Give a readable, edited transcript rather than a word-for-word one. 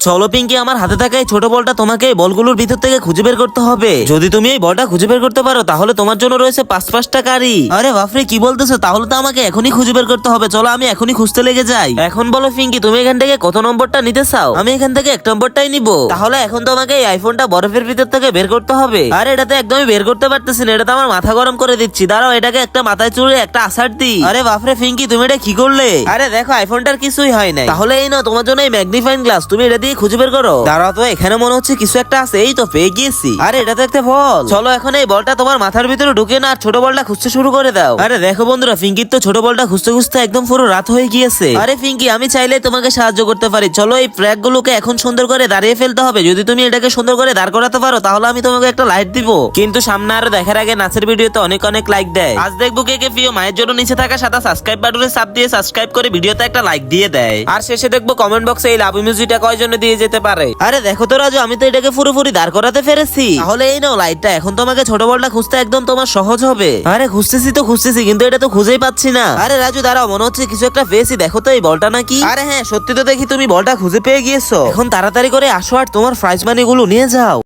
চলো পিঙ্কি, আমার হাতে থাকা এই ছোট বলটা তোমাকে এই বলগুলোর ভিতর থেকে খুঁজে বের করতে হবে। যদি তুমি এই বলটা খুঁজে বের করতে পারো তাহলে তোমার জন্য রয়েছে 5-5টা গাড়ি। আরে বাপরে, কি বলতেছো? তাহলে তো আমাকে এখনই খুঁজে বের করতে হবে। চলো আমি এখনই খুঁজতে লেগে যাই। এখন বলো পিঙ্কি, তুমি এখান থেকে কত নম্বরটা নিতে চাও? আমি এখান থেকে 1 নম্বরটাই নিব। তাহলে এখন তোমাকে এই আইফোনটা বরফের ভিতর থেকে বের করতে হবে। আরে এটাতে একদমই বের করতে পারতেছি না, এটা তো আমার মাথা গরম করে দিচ্ছি। দাঁড়াও, এটাকে একটা মাথায় চুড়ে একটা আসার দিই। আরে বাপরে পিঙ্কি, তুমি এটা কি করলে? আরে দেখো, আইফোনটার কিছুই হয় নাই। তাহলে এই নাও তোমার জন্য এই ম্যাগনিফাইং গ্লাস, তুমি এটা দিয়ে খুঁজে বের করো। দাঁড়াও তো, এখানে মনে হচ্ছে কিছু একটা আছে। এই তো পেয়ে গিয়েছি। আরে এটা তো একটা বল। চলো এখন এই বলটা তোমার মাথার ভিতরে ঢুকে না আর ছোট বলটা খুঁজতে শুরু করে দাও। আরে দেখো বন্ধুরা, পিঙ্কির তো ছোট বলটা খুঁজতে খুঁজতে একদম পুরো রাত হয়ে গিয়েছে। আরে পিঙ্কি, আমি চাইলে তোমাকে সাহায্য করতে পারি। চলো এই ফ্ল্যাগ গুলোকে এখন সুন্দর করে দাঁড়িয়ে ফেলতে হবে। যদি তুমি এটাকে সুন্দর করে দাঁড় করাতে পারো তাহলে আমি তোমাকে একটা লাইট দিব। কিন্তু সামনে আরো দেখার আগে নাচের ভিডিওতে অনেক অনেক লাইক দেয়। আজ দেখবো কে কে প্রিয় মায়ের জন্য নিচে থাকা সাদা সাবস্ক্রাইব বাটনে চাপ দিয়ে সাবস্ক্রাইব করে ভিডিওতে একটা লাইক দিয়ে দেয়। আর শেষে দেখবো কমেন্ট বক্সে এই লাভ ইমোজিটা কয়জনে দিয়ে যেতে পারে। আরে দেখো তো রাজু, আমি তো এটাকে পুরোপুরি দাঁড় করাতে পেরেছি। তাহলে এই নাও লাইটটা। এখন তোমাকে ছোট বলটা খুঁজতে একদম তোমার সহজ হবে। আরে খুঁজতেছি কিন্তু এটা তো খুঁজেই পাচ্ছি না। আরে রাজু দাঁড়াও, মনে হচ্ছে কিছু একটা পেয়েছি। দেখো তো এই বলটা নাকি? আরে হ্যাঁ, সত্যি তো দেখি তুমি বলটা খুঁজে পেয়ে গিয়েছো। এখন তাড়াতাড়ি করে আসো আর তোমার প্রাইজ মানি গুলো নিয়ে যাও।